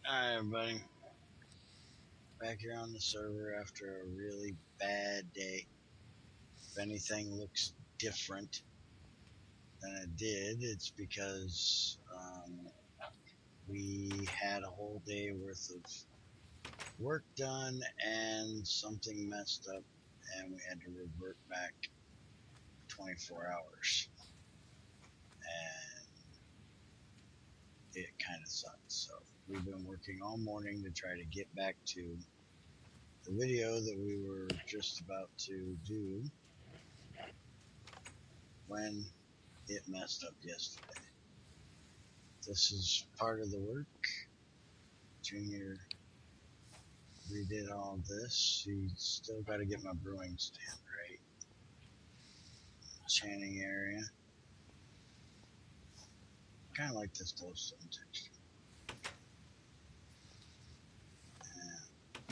Alright, everybody. Back here on the server after a really bad day. If anything looks different than it did, it's because we had a whole day worth of work done and something messed up and we had to revert back 24 hours. And it kind of sucks. So we've been working all morning to try to get back to the video that we were just about to do when it messed up yesterday. This is part of the work. Junior redid all this. He's still got to get my brewing stand right. Channing area. Kind of like this glowstone texture.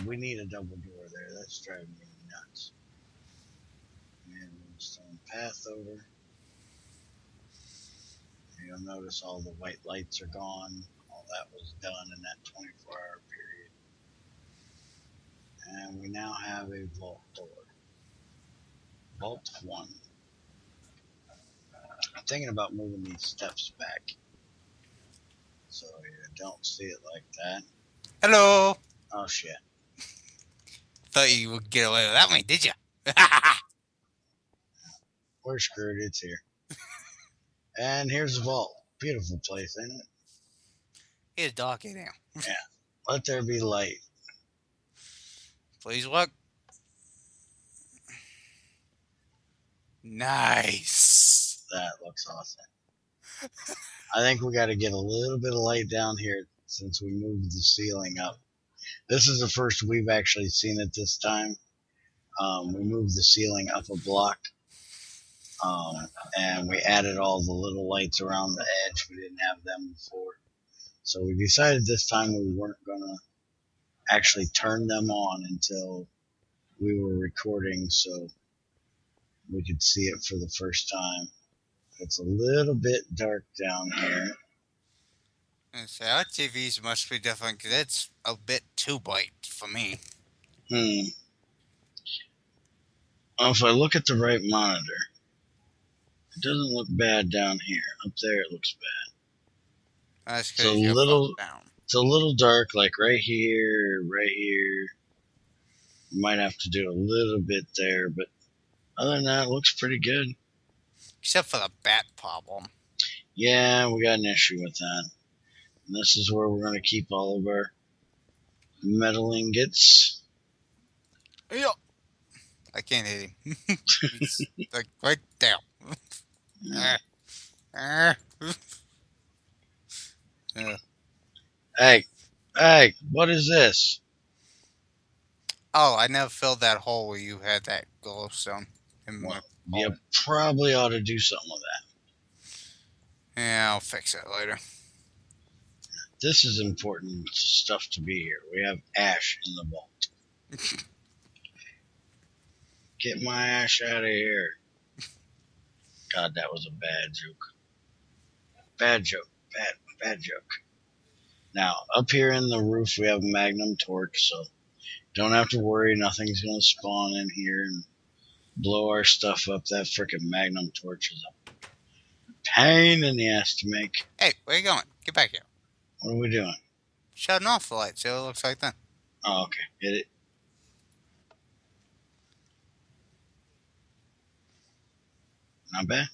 We need a double door there. That's driving me nuts. We have a stone path over. You'll notice all the white lights are gone. All that was done in that 24-hour period. And we now have a vault door. Vault 1. I'm thinking about moving these steps back so you don't see it like that. Hello. Oh shit. Thought you would get away with that one, did you? We're screwed. It's here. And here's the vault. Beautiful place, ain't it? It's dark in here. Yeah. Let there be light. Please look. Nice. That looks awesome. I think we got to get a little bit of light down here since we moved the ceiling up. This is the first we've actually seen it this time. We moved the ceiling up a block. And we added all the little lights around the edge. We didn't have them before. So we decided this time we weren't going to actually turn them on until we were recording so we could see it for the first time. It's a little bit dark down here. And say our TVs must be different because it's a bit too bright for me. Well, if I look at the right monitor, it doesn't look bad down here. Up there it looks bad. That's It's a because you're little down. It's a little dark, like right here, right here. You might have to do a little bit there, but other than that, it looks pretty good. Except for the bat problem. Yeah, we got an issue with that. And this is where we're going to keep all of our metal ingots. Yeah. I can't hit him. It's like right there. Yeah. Hey, what is this? Oh, I never filled that hole where you had that glowstone. Well, you probably ought to do something with that. Yeah, I'll fix it later. This is important stuff to be here. We have ash in the vault. Get my ash out of here. God, that was a bad joke. Bad joke. Bad joke. Now, up here in the roof, we have a magnum torch, so don't have to worry. Nothing's going to spawn in here and blow our stuff up. That frickin' magnum torch is a pain in the ass to make. Hey, where you going? Get back here. What are we doing? Shutting off the light, see what it looks like then. Oh, okay. Hit it. Not bad.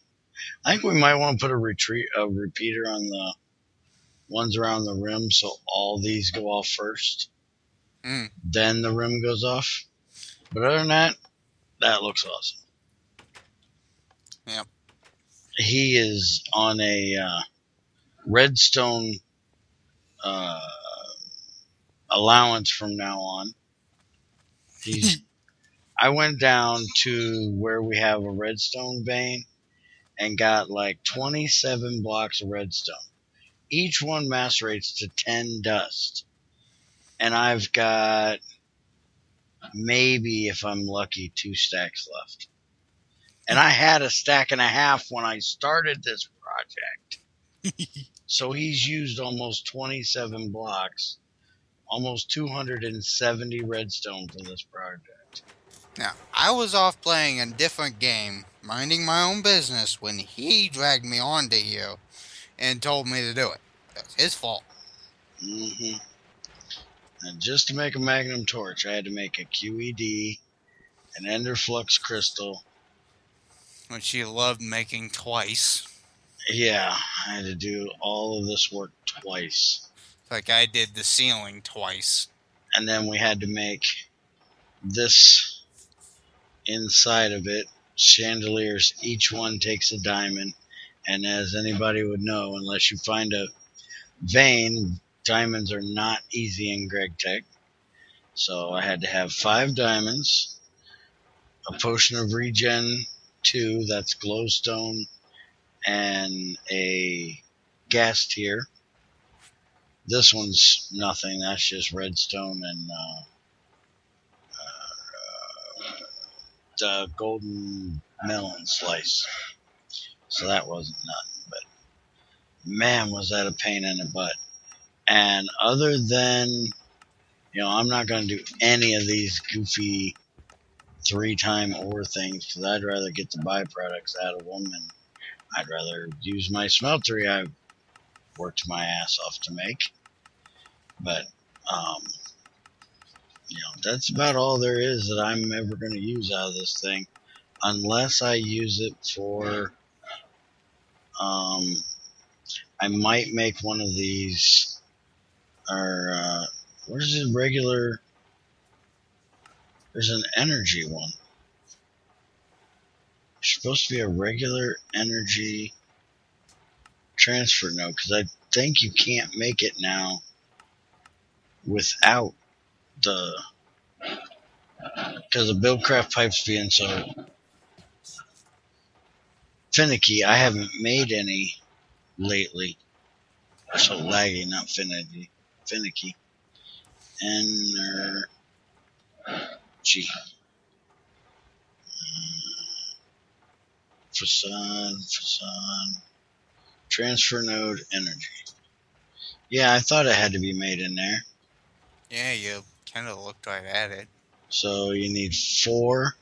I think we might want to put a repeater on the ones around the rim so all these go off first. Then the rim goes off. But other than that, that looks awesome. Yep. He is on a redstone allowance from now on. I went down to where we have a redstone vein and got like 27 blocks of redstone. Each one macerates to 10 dust. And I've got maybe, if I'm lucky, 2 stacks left. And I had a stack and a half when I started this project. So he's used almost 27 blocks almost 270 redstone for this project. Now, I was off playing a different game, minding my own business, when he dragged me onto here and told me to do it. That's his fault. hmm And just to make a magnum torch, I had to make a QED, an ender flux crystal. Which he loved making twice. Yeah, I had to do all of this work twice. Like I did the ceiling twice. And then we had to make this inside of it. Chandeliers, each one takes a diamond. And as anybody would know, unless you find a vein, diamonds are not easy in Gregtech. So I had to have 5 diamonds, a potion of regen 2, that's glowstone, and a gas tier. This one's nothing, that's just redstone and the golden melon slice. So that wasn't nothing, but man, was that a pain in the butt. And other than, I'm not going to do any of these goofy 3-time ore things because I'd rather get the byproducts out of them, and I'd rather use my smeltery I've worked my ass off to make. But, that's about all there is that I'm ever going to use out of this thing, unless I use it for, I might make one of these, or, what is it, regular, there's an energy one. There's supposed to be a regular energy transfer node, because I think you can't make it now without because the Buildcraft pipes being so finicky. I haven't made any lately. They're so laggy, not finicky. Energy. Facade. Transfer node energy. Yeah, I thought it had to be made in there. Yeah, you kind of looked right at it. So you need 4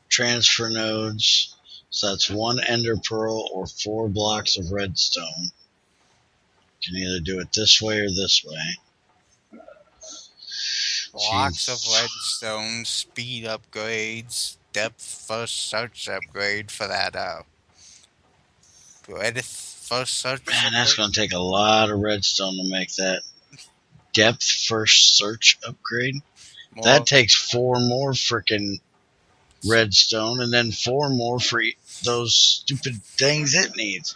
transfer nodes. So that's 1 ender pearl or 4 blocks of redstone. You can either do it this way or this way. Blocks of redstone, speed upgrades, depth first search upgrade for that first search Man, that's upgrade. going to take a lot of redstone to make that depth first search upgrade. That takes 4 more freaking redstone and then 4 more for those stupid things it needs.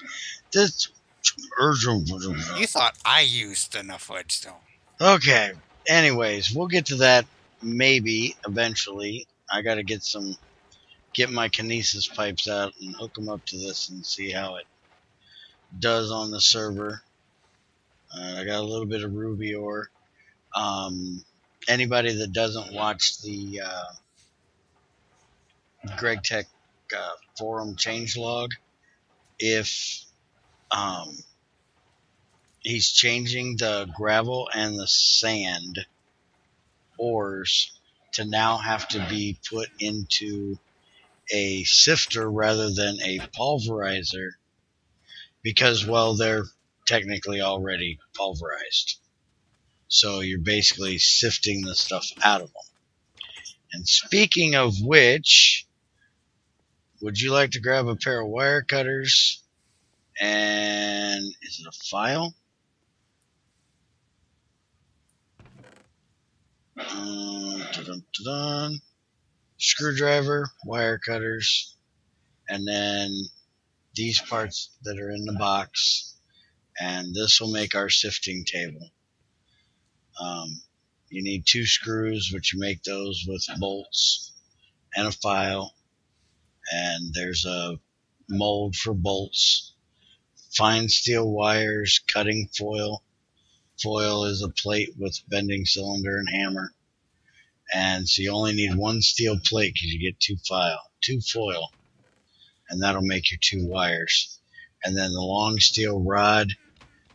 This You thought I used enough redstone. Okay. Anyways, we'll get to that maybe eventually. I got to get my kinesis pipes out and hook them up to this and see how it does on the server. I got a little bit of ruby ore. Anybody that doesn't watch the Gregtech forum changelog, if he's changing the gravel and the sand ores to now have to be put into a sifter rather than a pulverizer because, well, they're technically already pulverized. So you're basically sifting the stuff out of them. And speaking of which, would you like to grab a pair of wire cutters? And is it a file? Screwdriver, wire cutters, and then these parts that are in the box. And this will make our sifting table. You need 2 screws, which you make those with bolts and a file. And there's a mold for bolts. Fine steel wires, cutting foil. Foil is a plate with bending cylinder and hammer. And so you only need 1 steel plate because you get 2 foil. And that'll make your 2 wires. And then the long steel rod,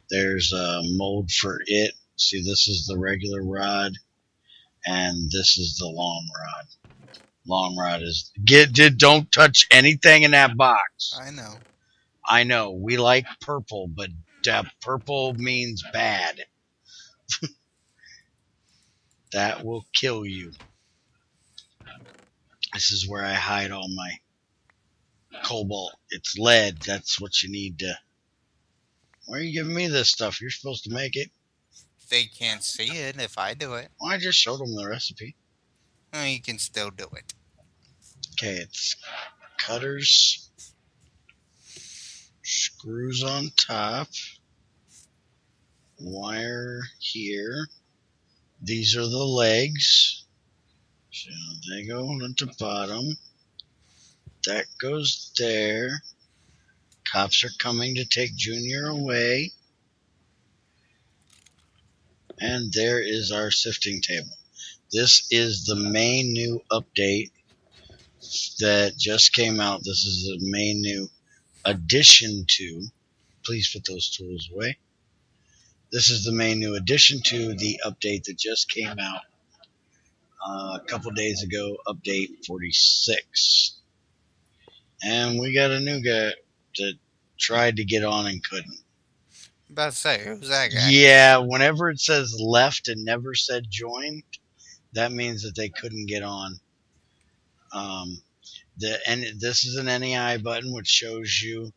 there's a mold for it. See, this is the regular rod, and this is the long rod. Long rod is don't touch anything in that box. I know. I know we like purple, but purple means bad. That will kill you. This is where I hide all my cobalt. It's lead. That's what you need to. Why are you giving me this stuff? You're supposed to make it. They can't see it if I do it. Well, I just showed them the recipe. Well, you can still do it. Okay, it's cutters, screws on top, wire here. These are the legs. So they go at the bottom. That goes there. Cops are coming to take Junior away. And there is our sifting table. This is the main new update that just came out. This is the main new addition to. Please put those tools away. This is the main new addition to the update that just came out a couple days ago, update 46. And we got a new guy that tried to get on and couldn't. I'm about to say, who's that guy? Yeah, whenever it says left and never said join, that means that they couldn't get on. This is an NEI button which shows you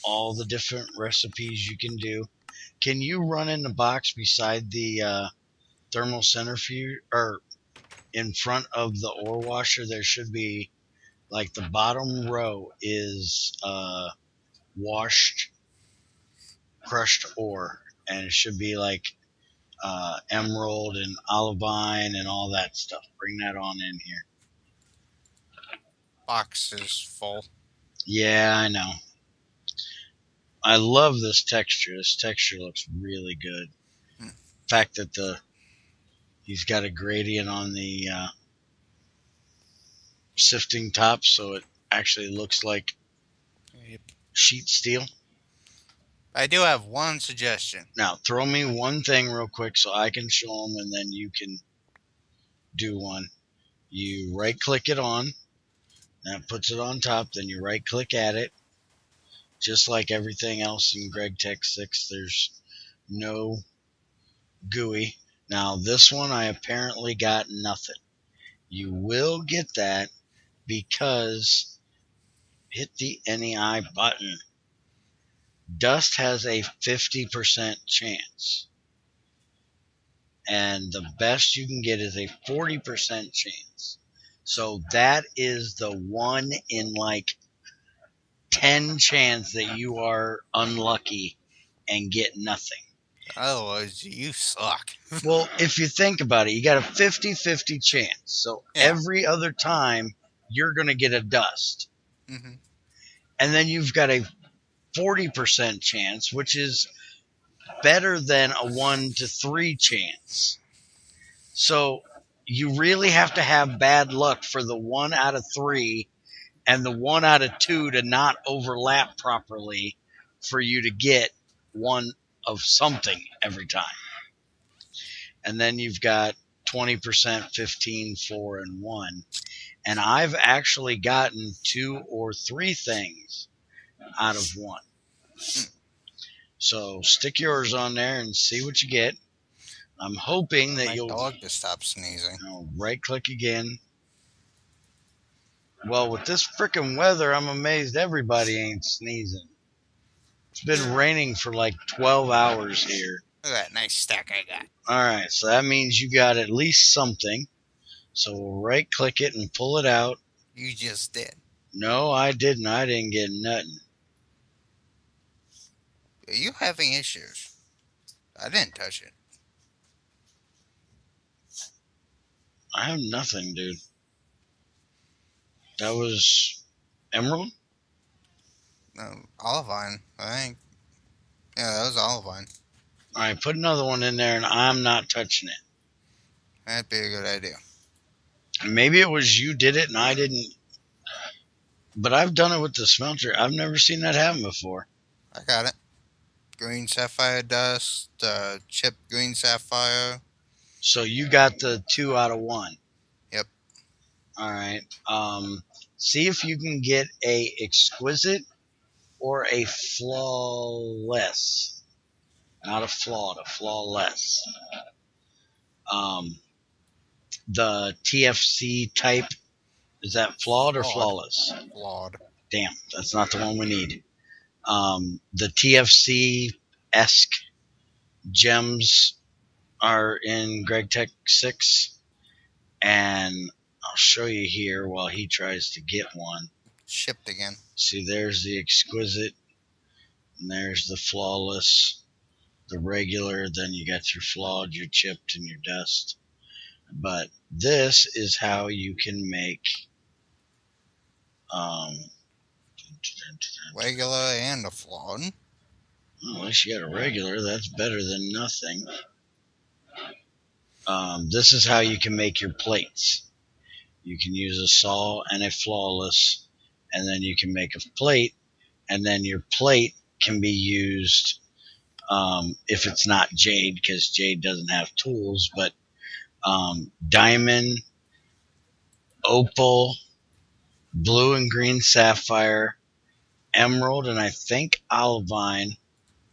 all the different recipes you can do. Can you run in the box beside the thermal centrifuge, or in front of the ore washer? There should be, like, the bottom row is washed crushed ore, and it should be like emerald and olivine and all that stuff. Bring that on in here. Box is full. Yeah, I know. I love this texture. This texture looks really good. The fact that he's got a gradient on the sifting top, so it actually looks like sheet steel. I do have one suggestion. Now, throw me one thing real quick so I can show them, and then you can do one. You right-click it on. That puts it on top. Then you right-click at it. Just like everything else in Gregtech 6, there's no GUI. Now, this one, I apparently got nothing. You will get that because hit the NEI button. Dust has a 50% chance. And the best you can get is a 40% chance. So that is the 1 in like 10 chance that you are unlucky and get nothing. Otherwise, you suck. Well, if you think about it, you got a 50-50 chance. So every other time, you're going to get a dust. Mm-hmm. And then you've got a 40% chance, which is better than a 1 to 3 chance. So you really have to have bad luck for the 1 out of 3 and the 1 out of 2 to not overlap properly for you to get one of something every time. And then you've got 20%, 15, 4, and 1. And I've actually gotten 2 or 3 things out of 1. So stick yours on there and see what you get. I'm hoping that you'll... My dog to stop sneezing. Right-click again. Well, with this frickin' weather, I'm amazed everybody ain't sneezing. It's been raining for like 12 hours here. Look at that nice stack I got. Alright, so that means you got at least something. So we'll right-click it and pull it out. You just did. No, I didn't. I didn't get nothing. Are you having issues? I didn't touch it. I have nothing, dude. That was emerald? No, olivine, I think. Yeah, that was olivine. Alright, put another one in there and I'm not touching it. That'd be a good idea. Maybe it was you did it and I didn't. But I've done it with the smelter. I've never seen that happen before. I got it. green sapphire dust, chipped green sapphire. So you got the 2 out of 1. Yep. All right. See if you can get a exquisite or a flawless. Not a flawed, a flawless. Um, the TFC type, is that flawed or Flawed. flawless? Flawed. Damn, that's not the one we need. The TFC esque gems are in Gregtech 6, and I'll show you here while he tries to get one. Shipped again. See, there's the exquisite, and there's the flawless, the regular, then you got your flawed, your chipped, and your dust. But this is how you can make um, Regular and a flawed. well, at least you got a regular. That's better than nothing. This is how you can make your plates. You can use a saw and a flawless, and then you can make a plate, and then your plate can be used if it's not jade, because jade doesn't have tools, but diamond, opal, blue and green sapphire, emerald, and I think olivine,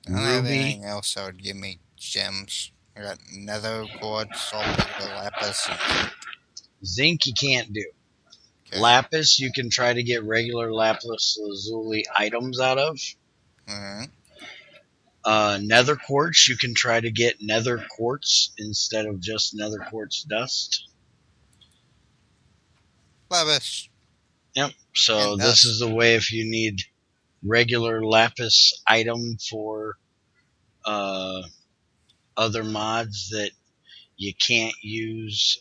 I don't have ruby, anything else that would give me gems. I got nether quartz, saltpeter, lapis, and zinc. zinc you can't do. Okay. Lapis you can try to get regular lapis lazuli items out of. Alright. Nether quartz you can try to get nether quartz instead of just nether quartz dust. Lapis. Yep. So And this dust. is the way if you need regular lapis item for uh, other mods that you can't use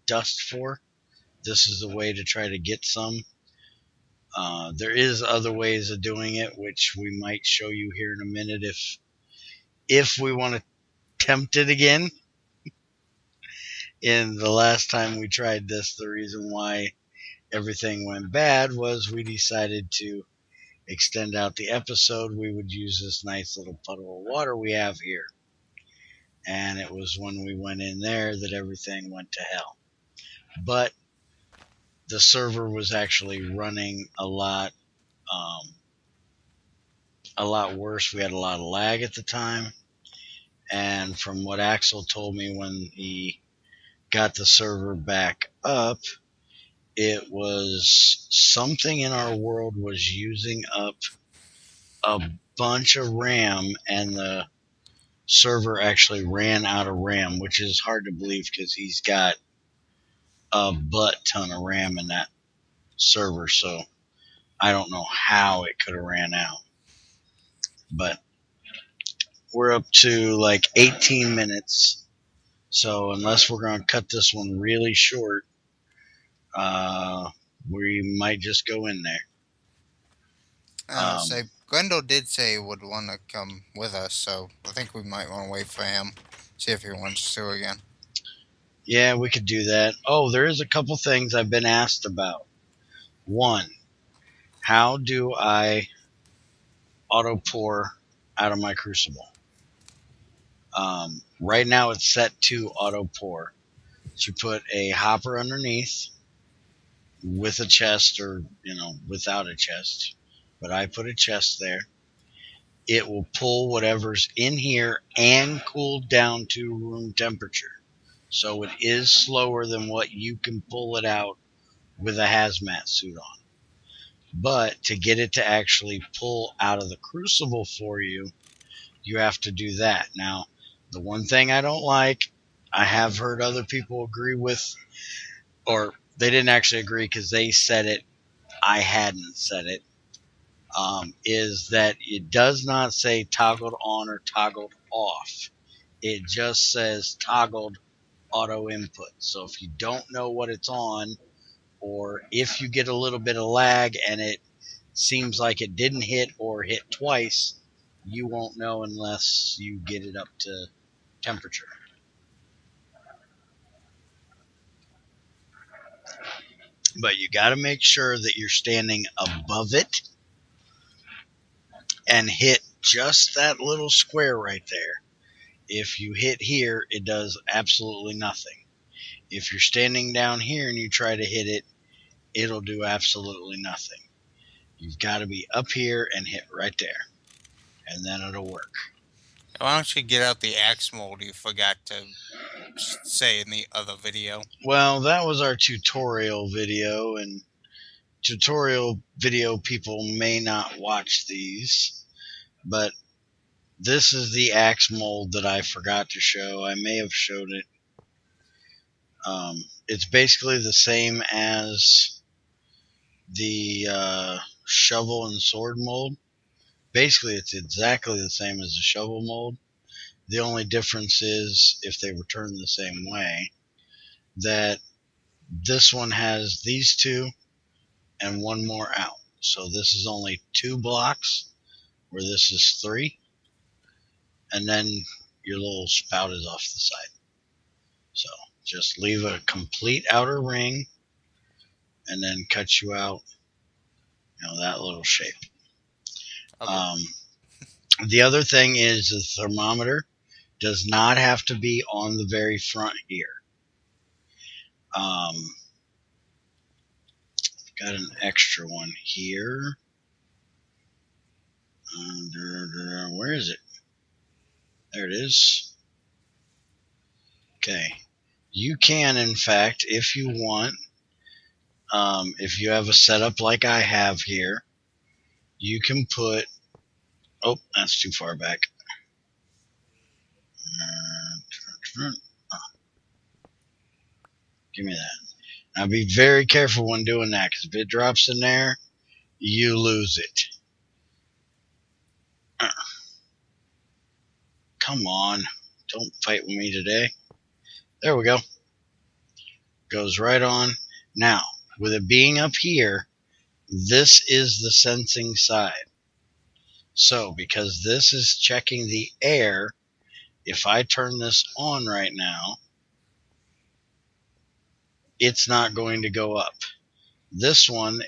dust for. This is the way to try to get some. There is other ways of doing it, which we might show you here in a minute if we want to tempt it again. In the last time we tried this, the reason why everything went bad was we decided to extend out the episode. We would use this nice little puddle of water we have here. And it was when we went in there that everything went to hell. But the server was actually running a lot worse. We had a lot of lag at the time. And from what Axel told me when he got the server back up, it was something in our world was using up a bunch of RAM, and the server actually ran out of RAM, which is hard to believe because he's got a butt ton of RAM in that server. So I don't know how it could have ran out. But we're up to like 18 minutes. So unless we're going to cut this one really short, we might just go in there. Say Grendel did say he would want to come with us, so I think we might want to wait for him. See if he wants to again. Yeah, we could do that. Oh, there is a couple things I've been asked about. One, how do I auto pour out of my Crucible? Right now it's set to auto pour. So you put a hopper underneath with a chest, or without a chest, but I put a chest there. It will pull whatever's in here and cool down to room temperature. So it is slower than what you can pull it out with a hazmat suit on. But to get it to actually pull out of the Crucible for you, you have to do that. Now, the one thing I don't like, I have heard other people agree with, or they didn't actually agree because they said it, I hadn't said it, is that it does not say toggled on or toggled off. It just says toggled auto input. So if you don't know what it's on, or if you get a little bit of lag and it seems like it didn't hit or hit twice, you won't know unless you get it up to temperature. But you got to make sure that you're standing above it and hit just that little square right there. If you hit here, it does absolutely nothing. If you're standing down here and you try to hit it, it'll do absolutely nothing. You've got to be up here and hit right there, and then it'll work. Why don't you get out the axe mold you forgot to say in the other video? Well, that was our tutorial video, and tutorial video people may not watch these, but this is the axe mold that I forgot to show. I may have showed it. It's basically the same as the shovel and sword mold. Basically, it's exactly the same as the shovel mold. The only difference is, if they return the same way, that this one has these two and one more out. So this is only 2 blocks, where this is 3. And then your little spout is off the side. So just leave a complete outer ring and then cut you out, that little shape. Okay. The other thing is the thermometer does not have to be on the very front here. Got an extra one here. Where is it? There it is. Okay. You can, in fact, if you want, if you have a setup like I have here, you can put, oh, that's too far back. Give me that. Now be very careful when doing that, because if it drops in there, you lose it. Come on. Don't fight with me today. There we go. Goes right on. Now, with it being up here, this is the sensing side. So, because this is checking the air, if I turn this on right now, it's not going to go up. This one,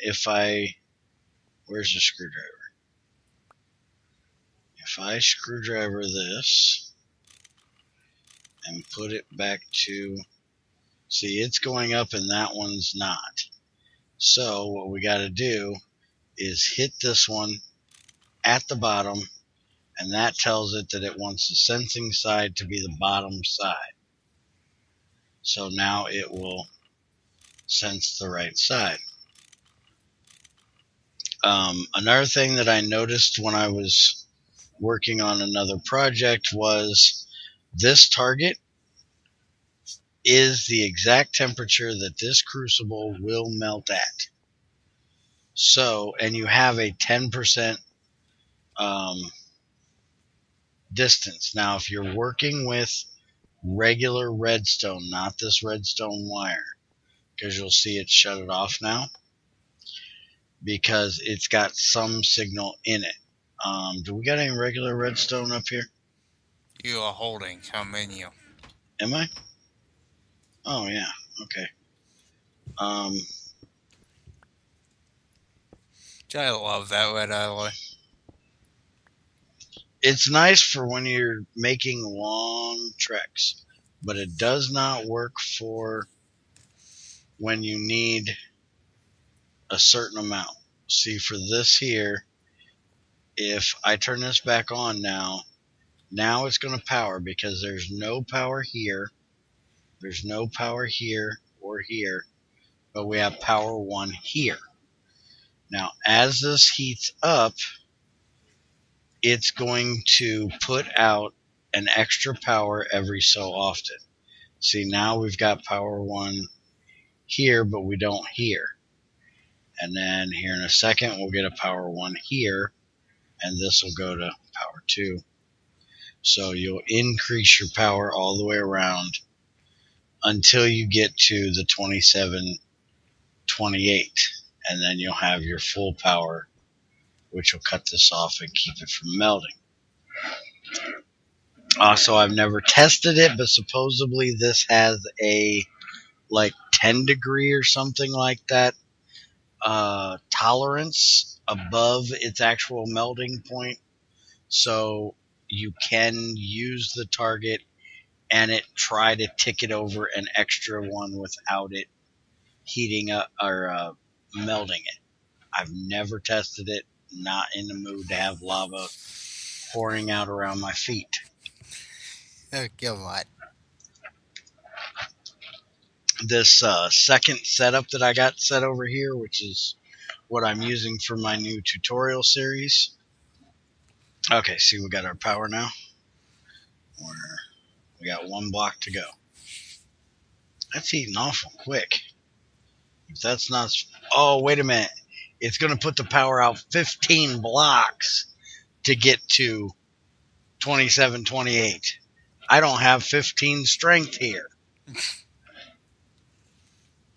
where's the screwdriver? If I screwdriver this and put it back to, see, it's going up and that one's not. So what we got to do is hit this one at the bottom, and that tells it that it wants the sensing side to be the bottom side. So now it will sense the right side. Another thing that I noticed when I was working on another project was this target is the exact temperature that this crucible will melt at. So, and you have a 10% distance. Now, if you're working with regular redstone, not this redstone wire, because you'll see it shut it off now, because it's got some signal in it. Do we got any regular redstone up here? You are holding a menu. Am I? Oh, yeah. Okay. I love that red alloy. It's nice for when you're making long treks, but it does not work for when you need a certain amount. See, for this here, if I turn this back on now it's going to power, because there's no power here. There's no power here or here, but we have power 1 here. Now, as this heats up, it's going to put out an extra power every so often. See, now we've got power 1 here, but we don't here. And then here in a second, we'll get a power 1 here, and this will go to power 2. So you'll increase your power all the way around until you get to the 2728, and then you'll have your full power, which will cut this off and keep it from melting. Also, I've never tested it, but supposedly this has a 10 degree or something like that tolerance above its actual melting point. So you can use the target and it try to tick it over an extra one without it heating up or melting it. I've never tested it. Not in the mood to have lava pouring out around my feet. Oh, come on. This second setup that I got set over here, which is what I'm using for my new tutorial series. Okay, see, we got our power now. We got one block to go. That's eating awful quick. If that's not... Oh, wait a minute. It's going to put the power out 15 blocks to get to 27, 28. I don't have 15 strength here.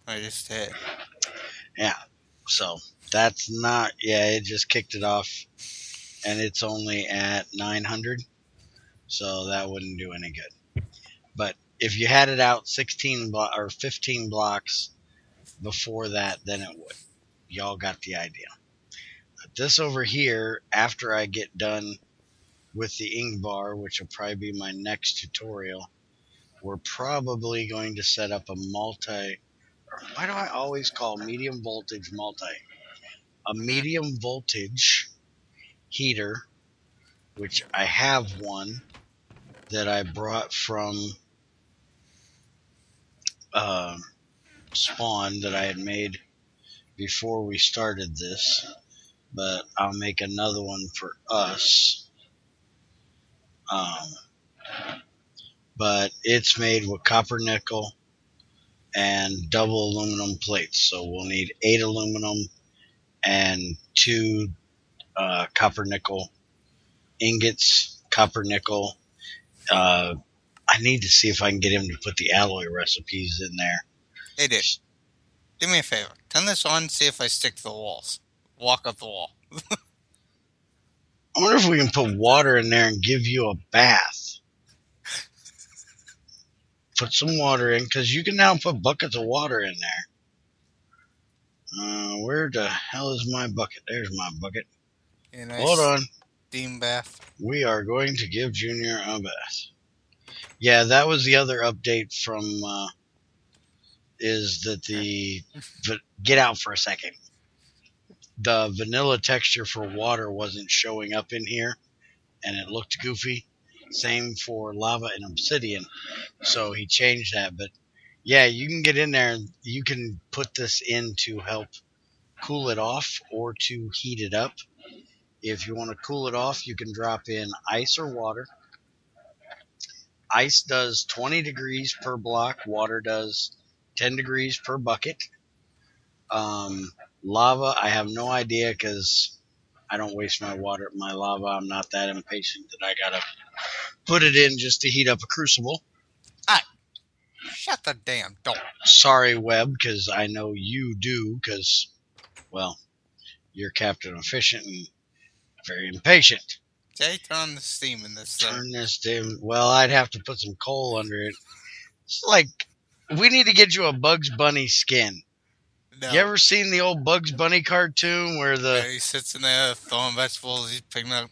I just hit. Yeah, so that's not... Yeah, it just kicked it off. And it's only at 900. So that wouldn't do any good. But if you had it out 16 or 15 blocks before that, then it would. Y'all got the idea. But this over here, after I get done with the ink bar, which will probably be my next tutorial, we're probably going to set up a multi... Why do I always call medium voltage multi? A medium voltage heater, which I have one that I brought from Spawn that I had made before we started this, but I'll make another one for us. But it's made with copper nickel and double aluminum plates, so we'll need 8 aluminum and 2 copper nickel ingots, copper nickel. I need to see if I can get him to put the alloy recipes in there. Hey, dude. Do me a favor. Turn this on and see if I stick to the walls. Walk up the wall. I wonder if we can put water in there and give you a bath. Put some water in, because you can now put buckets of water in there. Where the hell is my bucket? There's my bucket. Nice Hold on. Steam bath. We are going to give Junior a bath. Yeah, that was the other update from... is that the... Get out for a second. The vanilla texture for water wasn't showing up in here, and it looked goofy. Same for lava and obsidian. So he changed that. But yeah, you can get in there and you can put this in to help cool it off or to heat it up. If you want to cool it off, you can drop in ice or water. Ice does 20 degrees per block. Water does 10 degrees per bucket. Lava, I have no idea because I don't waste my lava. I'm not that impatient that I gotta put it in just to heat up a crucible. Shut the damn door. Sorry, Webb, because I know you do, because, well, you're Captain Efficient and very impatient. Jay, turn on the steam in this thing. Turn this dim. Well, I'd have to put some coal under it. It's like, we need to get you a Bugs Bunny skin. No. You ever seen the old Bugs Bunny cartoon where he sits in there throwing vegetables, he's picking up...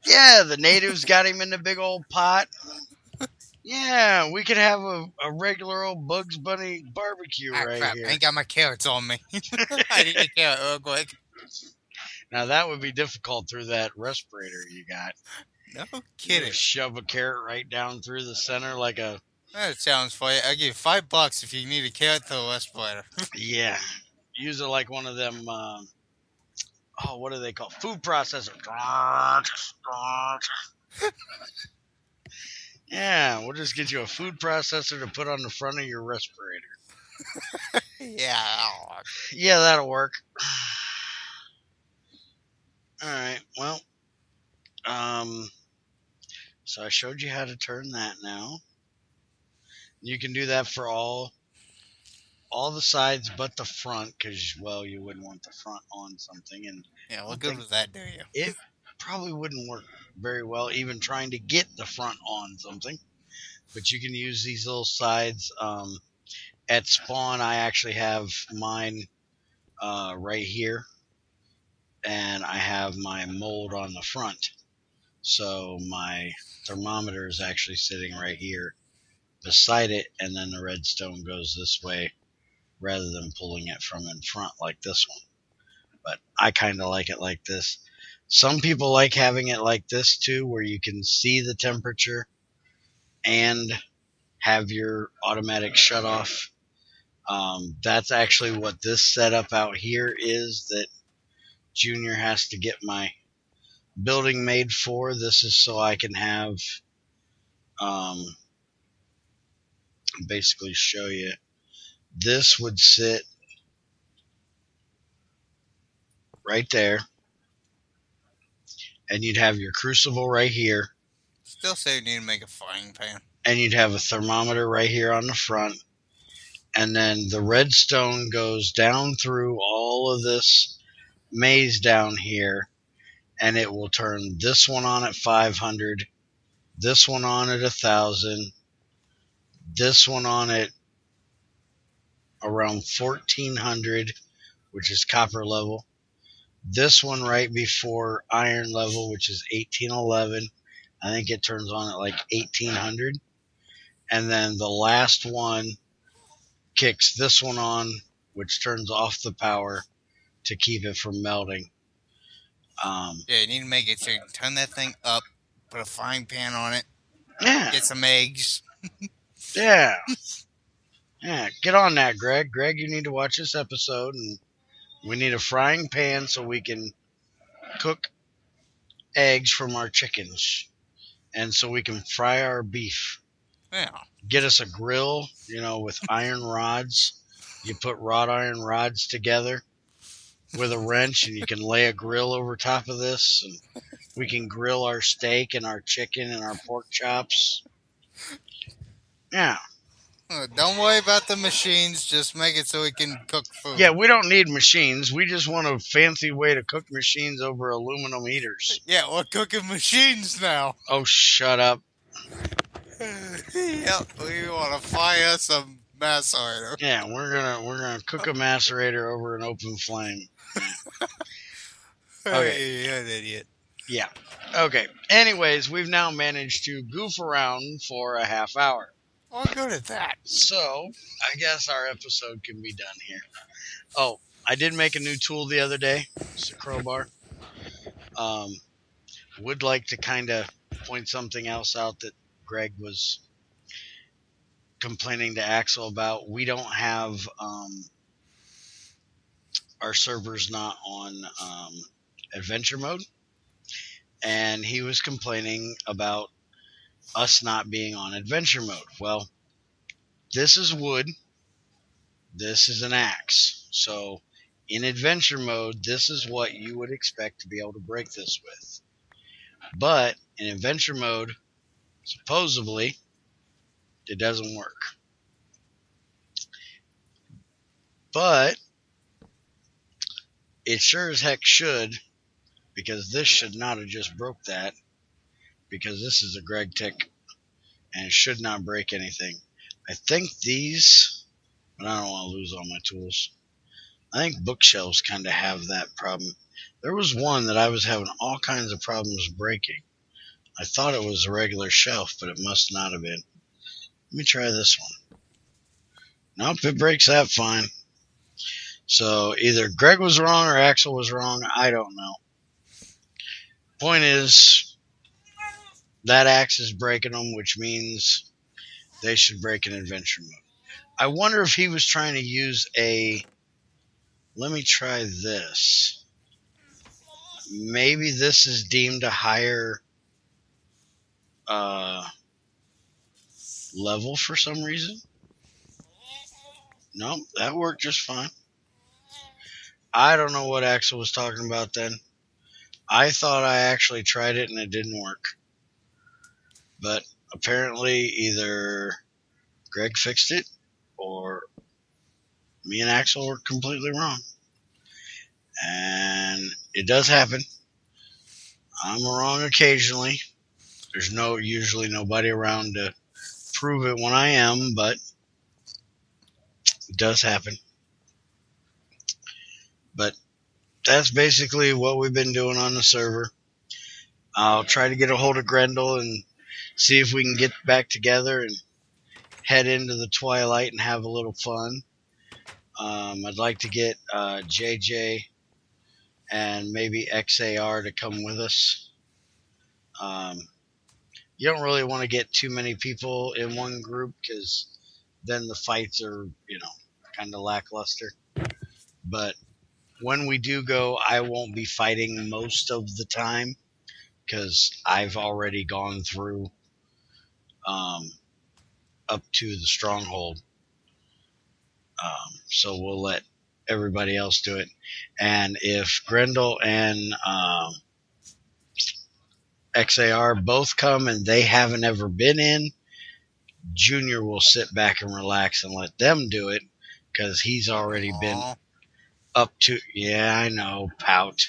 Yeah, the natives got him in the big old pot. Yeah, we could have a regular old Bugs Bunny barbecue right crap. here. I ain't got my carrots on me. I need a carrot real quick. Now that would be difficult through that respirator you got. No kidding. You shove a carrot right down through the center like a... That sounds for you. I'll give you $5 if you need a carrot through a respirator. Yeah. Use it like one of them... what do they call? Food processor. Yeah, we'll just get you a food processor to put on the front of your respirator. Yeah. Yeah, that'll work. Alright, well. So I showed you how to turn that now. You can do that for all the sides but the front, because, well, you wouldn't want the front on something. And yeah, what good was that, do you? It probably wouldn't work very well, even trying to get the front on something. But you can use these little sides. At Spawn, I actually have mine right here. And I have my mold on the front. So my thermometer is actually sitting right here beside it, and then the redstone goes this way rather than pulling it from in front like this one. But I kind of like it like this. Some people like having it like this too, where you can see the temperature and have your automatic shut off. That's actually what this setup out here is that Junior has to get my building made for. This is so I can have um, basically show you. This would sit right there, and you'd have your crucible right here, Still say you need to make a frying pan. and you'd have a thermometer right here on the front, and then the redstone goes down through all of this maze down here, and it will turn this one on at 500, this one on at 1,000, this one on at around 1,400, which is copper level, this one right before iron level, which is 1811. I think it turns on at like 1800. And then the last one kicks this one on, which turns off the power to keep it from melting. Yeah, you need to make it so you can turn that thing up, put a frying pan on it, Yeah, get some eggs. yeah, yeah. Get on that, Greg. Greg, you need to watch this episode, and we need a frying pan so we can cook eggs from our chickens, and so we can fry our beef. Yeah. Get us a grill, with iron rods. You put wrought iron rods together with a wrench, and you can lay a grill over top of this, and we can grill our steak and our chicken and our pork chops. Yeah. Don't worry about the machines. Just make it so we can cook food. Yeah, we don't need machines. We just want a fancy way to cook machines over aluminum heaters. Yeah, we're cooking machines now. Oh, shut up. Yep, we want to fire some macerator. Yeah, we're gonna cook a macerator over an open flame. Okay. You're an idiot. Yeah. Okay. Anyways, we've now managed to goof around for a half hour. We're good at that. So, I guess our episode can be done here. Oh, I did make a new tool the other day. It's a crowbar. Would like to kind of point something else out that Greg was complaining to Axel about. We don't have our server's not on adventure mode, and he was complaining about us not being on adventure mode. Well, this is wood, this is an axe, so in adventure mode this is what you would expect to be able to break this with. But in adventure mode, supposedly, it doesn't work. But it sure as heck should, because this should not have just broke that, because this is a Gregtech, and it should not break anything. I think these, but I don't want to lose all my tools. I think bookshelves kind of have that problem. There was one that I was having all kinds of problems breaking. I thought it was a regular shelf, but it must not have been. Let me try this one. Nope, it breaks that fine. So either Greg was wrong or Axel was wrong. I don't know. Point is, that axe is breaking them, which means they should break in adventure mode. I wonder if he was trying to use a... Let me try this. Maybe this is deemed a higher level for some reason. Nope, that worked just fine. I don't know what Axel was talking about then. I thought I actually tried it and it didn't work. But apparently either Greg fixed it or me and Axel were completely wrong. And it does happen. I'm wrong occasionally. There's usually nobody around to prove it when I am, but it does happen. But that's basically what we've been doing on the server. I'll try to get a hold of Grendel and see if we can get back together and head into the twilight and have a little fun. I'd like to get JJ and maybe XAR to come with us. Um, you don't really want to get too many people in one group because then the fights are, kind of lackluster. But when we do go, I won't be fighting most of the time because I've already gone through um, up to the stronghold. So we'll let everybody else do it. And if Grendel and XAR both come and they haven't ever been in, Junior will sit back and relax and let them do it because he's already been Aw. up to. Yeah, I know, pout.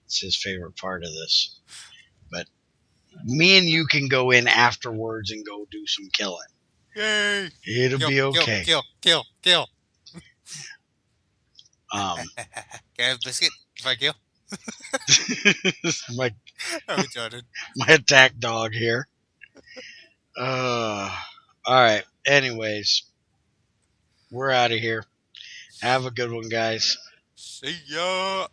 It's his favorite part of this. But me and you can go in afterwards and go do some killing. Yay! It'll Kill, be kill, okay. kill, kill, kill. Um, Can I have a biscuit if I kill? my I'm retarded. my attack dog here. Uh, all right. Anyways, we're out of here. Have a good one, guys. See ya!